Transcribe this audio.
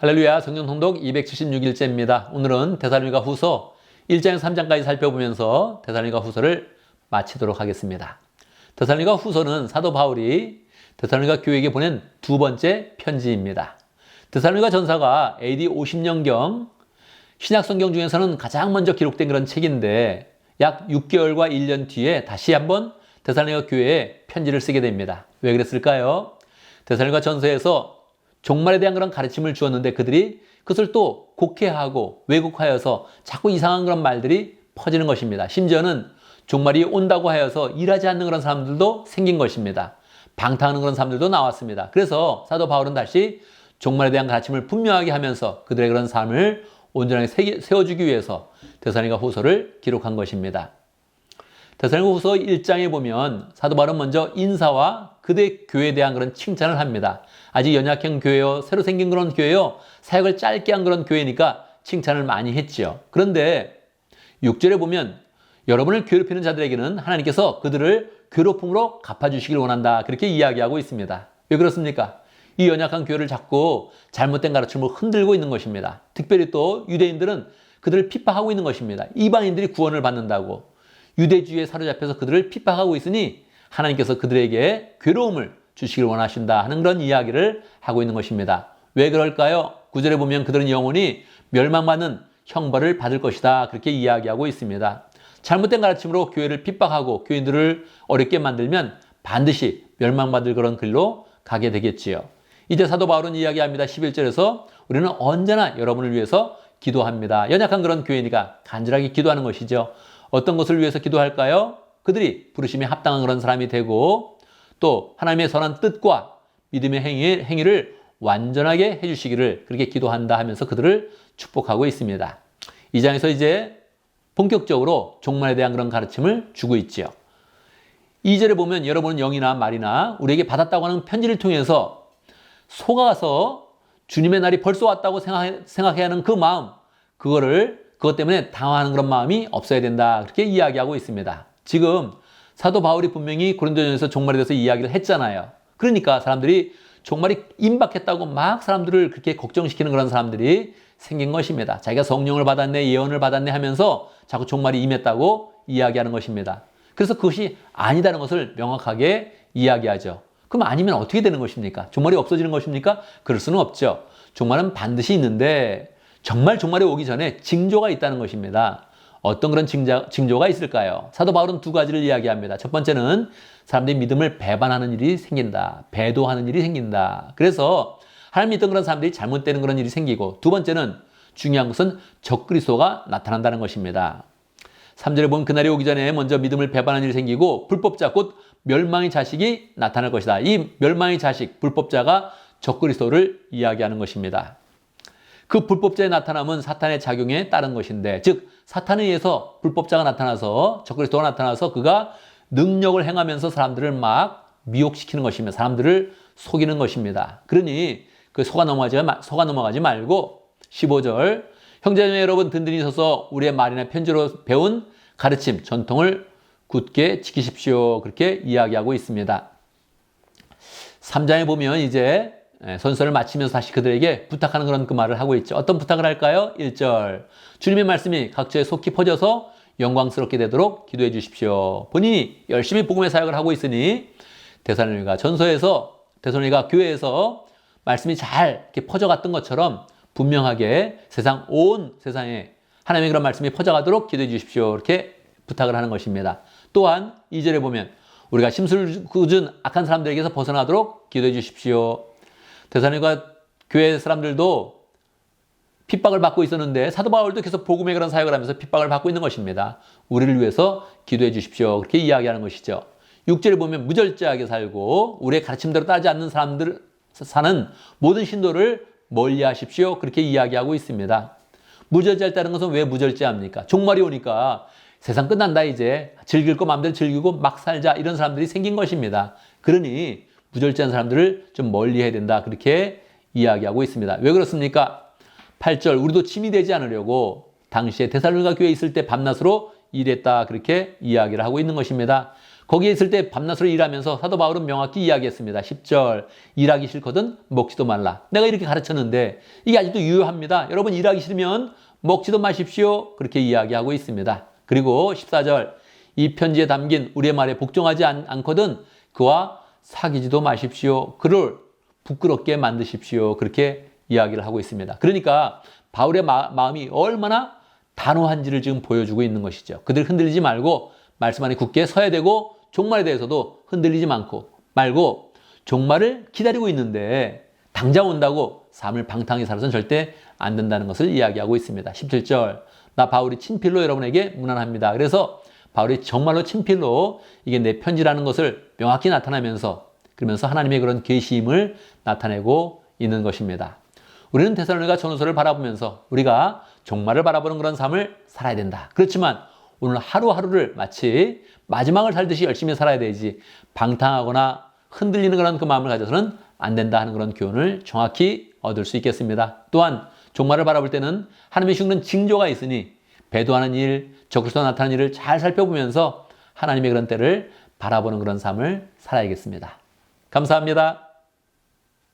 할렐루야, 성경 통독 276일째입니다. 오늘은 데살로니가 후서 1장에서 3장까지 살펴보면서 데살로니가 후서를 마치도록 하겠습니다. 데살로니가 후서는 사도 바울이 데살로니가 교회에게 보낸 두 번째 편지입니다. 데살로니가 전서가 AD 50년경 신약 성경 중에서는 가장 먼저 기록된 그런 책인데 약 6개월과 1년 뒤에 다시 한번 데살로니가 교회에 편지를 쓰게 됩니다. 왜 그랬을까요? 데살로니가 전서에서 종말에 대한 그런 가르침을 주었는데 그들이 그것을 또 곡해하고 왜곡하여서 자꾸 이상한 그런 말들이 퍼지는 것입니다. 심지어는 종말이 온다고 하여서 일하지 않는 그런 사람들도 생긴 것입니다. 방탕하는 그런 사람들도 나왔습니다. 그래서 사도 바울은 다시 종말에 대한 가르침을 분명하게 하면서 그들의 그런 삶을 온전하게 세워주기 위해서 데살로니가 후서를 기록한 것입니다. 데살로니가 후서 1장에 보면 사도 바울은 먼저 인사와 그대 교회에 대한 그런 칭찬을 합니다. 아직 연약한 교회요, 새로 생긴 그런 교회요, 사역을 짧게 한 그런 교회니까 칭찬을 많이 했지요. 그런데 6절에 보면 여러분을 괴롭히는 자들에게는 하나님께서 그들을 괴롭힘으로 갚아주시길 원한다. 그렇게 이야기하고 있습니다. 왜 그렇습니까? 이 연약한 교회를 자꾸 잘못된 가르침으로 흔들고 있는 것입니다. 특별히 또 유대인들은 그들을 핍박하고 있는 것입니다. 이방인들이 구원을 받는다고 유대주의에 사로잡혀서 그들을 핍박하고 있으니 하나님께서 그들에게 괴로움을 주시길 원하신다 하는 그런 이야기를 하고 있는 것입니다. 왜 그럴까요? 9절에 보면 그들은 영원히 멸망받는 형벌을 받을 것이다. 그렇게 이야기하고 있습니다. 잘못된 가르침으로 교회를 핍박하고 교인들을 어렵게 만들면 반드시 멸망받을 그런 길로 가게 되겠지요. 이제 사도 바울은 이야기합니다. 11절에서 우리는 언제나 여러분을 위해서 기도합니다. 연약한 그런 교회니까 간절하게 기도하는 것이죠. 어떤 것을 위해서 기도할까요? 그들이 부르심에 합당한 그런 사람이 되고 또 하나님의 선한 뜻과 믿음의 행위를 완전하게 해주시기를 그렇게 기도한다 하면서 그들을 축복하고 있습니다. 이 장에서 이제 본격적으로 종말에 대한 그런 가르침을 주고 있지요. 2절에 보면 여러분은 영이나 말이나 우리에게 받았다고 하는 편지를 통해서 속아서 주님의 날이 벌써 왔다고 생각해야 하는 그 마음, 그것 때문에 당황하는 그런 마음이 없어야 된다. 그렇게 이야기하고 있습니다. 지금 사도 바울이 분명히 고린도전에서 종말에 대해서 이야기를 했잖아요. 그러니까 사람들이 종말이 임박했다고 막 사람들을 그렇게 걱정시키는 그런 사람들이 생긴 것입니다. 자기가 성령을 받았네, 예언을 받았네 하면서 자꾸 종말이 임했다고 이야기하는 것입니다. 그래서 그것이 아니다는 것을 명확하게 이야기하죠. 그럼 아니면 어떻게 되는 것입니까? 종말이 없어지는 것입니까? 그럴 수는 없죠. 종말은 반드시 있는데 정말 종말이 오기 전에 징조가 있다는 것입니다. 어떤 그런 징조가 있을까요? 사도 바울은 두 가지를 이야기합니다. 첫 번째는 사람들이 믿음을 배반하는 일이 생긴다. 배도하는 일이 생긴다. 그래서 하나님 믿던 그런 사람들이 잘못되는 그런 일이 생기고 두 번째는 중요한 것은 적그리스도가 나타난다는 것입니다. 3절에 보면 그날이 오기 전에 먼저 믿음을 배반하는 일이 생기고 불법자 곧 멸망의 자식이 나타날 것이다. 이 멸망의 자식, 불법자가 적그리스도를 이야기하는 것입니다. 그 불법자의 나타남은 사탄의 작용에 따른 것인데 즉 사탄에 의해서 불법자가 나타나서 적그리스도가 나타나서 그가 능력을 행하면서 사람들을 막 미혹시키는 것입니다. 사람들을 속이는 것입니다. 그러니 그 속아 넘어가지 말고 15절 형제자매 여러분 든든히 서서 우리의 말이나 편지로 배운 가르침, 전통을 굳게 지키십시오. 그렇게 이야기하고 있습니다. 3장에 보면 이제 선서를 마치면서 다시 그들에게 부탁하는 그런 그 말을 하고 있죠. 어떤 부탁을 할까요? 1절 주님의 말씀이 각처에 속히 퍼져서 영광스럽게 되도록 기도해 주십시오. 본인이 열심히 복음의 사역을 하고 있으니 데살로니가 전서에서 데살로니가 교회에서 말씀이 잘 이렇게 퍼져갔던 것처럼 분명하게 온 세상에 하나님의 그런 말씀이 퍼져가도록 기도해 주십시오. 이렇게 부탁을 하는 것입니다. 또한 2절에 보면 우리가 심술 굳은 악한 사람들에게서 벗어나도록 기도해 주십시오. 데살로니가 교회 사람들도 핍박을 받고 있었는데 사도 바울도 계속 복음의 그런 사역을 하면서 핍박을 받고 있는 것입니다. 우리를 위해서 기도해 주십시오. 그렇게 이야기하는 것이죠. 6절에 보면 무절제하게 살고 우리의 가르침대로 따르지 않는 사람들 사는 모든 신도를 멀리하십시오. 그렇게 이야기하고 있습니다. 무절제했다는 것은 왜 무절제합니까? 종말이 오니까 세상 끝난다 이제 즐길 거 마음대로 즐기고 막 살자 이런 사람들이 생긴 것입니다. 그러니 무절제한 사람들을 좀 멀리해야 된다. 그렇게 이야기하고 있습니다. 왜 그렇습니까? 8절 우리도 침이 되지 않으려고 당시에 데살로니가 교회에 있을 때 밤낮으로 일했다. 그렇게 이야기를 하고 있는 것입니다. 거기에 있을 때 밤낮으로 일하면서 사도 바울은 명확히 이야기했습니다. 10절 일하기 싫거든 먹지도 말라. 내가 이렇게 가르쳤는데 이게 아직도 유효합니다. 여러분 일하기 싫으면 먹지도 마십시오. 그렇게 이야기하고 있습니다. 그리고 14절 이 편지에 담긴 우리의 말에 복종하지 않거든 그와 사귀지도 마십시오. 그를 부끄럽게 만드십시오. 그렇게 이야기를 하고 있습니다. 그러니까 바울의 마음이 얼마나 단호한지를 지금 보여주고 있는 것이죠. 그들 흔들리지 말고 말씀 안에 굳게 서야 되고 종말에 대해서도 흔들리지 말고 종말을 기다리고 있는데 당장 온다고 삶을 방탕히 살아서는 절대 안 된다는 것을 이야기하고 있습니다. 17절 나 바울이 친필로 여러분에게 문안합니다. 그래서 바울이 정말로 친필로 이게 내 편지라는 것을 명확히 나타내면서 그러면서 하나님의 그런 계시임을 나타내고 있는 것입니다. 우리는 데살로니가 전후서를 바라보면서 우리가 종말을 바라보는 그런 삶을 살아야 된다. 그렇지만 오늘 하루하루를 마치 마지막을 살듯이 열심히 살아야 되지 방탕하거나 흔들리는 그런 그 마음을 가져서는 안 된다 하는 그런 교훈을 정확히 얻을 수 있겠습니다. 또한 종말을 바라볼 때는 하나님의 죽는 징조가 있으니 배도하는 일, 적그리스도 나타나는 일을 잘 살펴보면서 하나님의 그런 때를 바라보는 그런 삶을 살아야겠습니다. 감사합니다.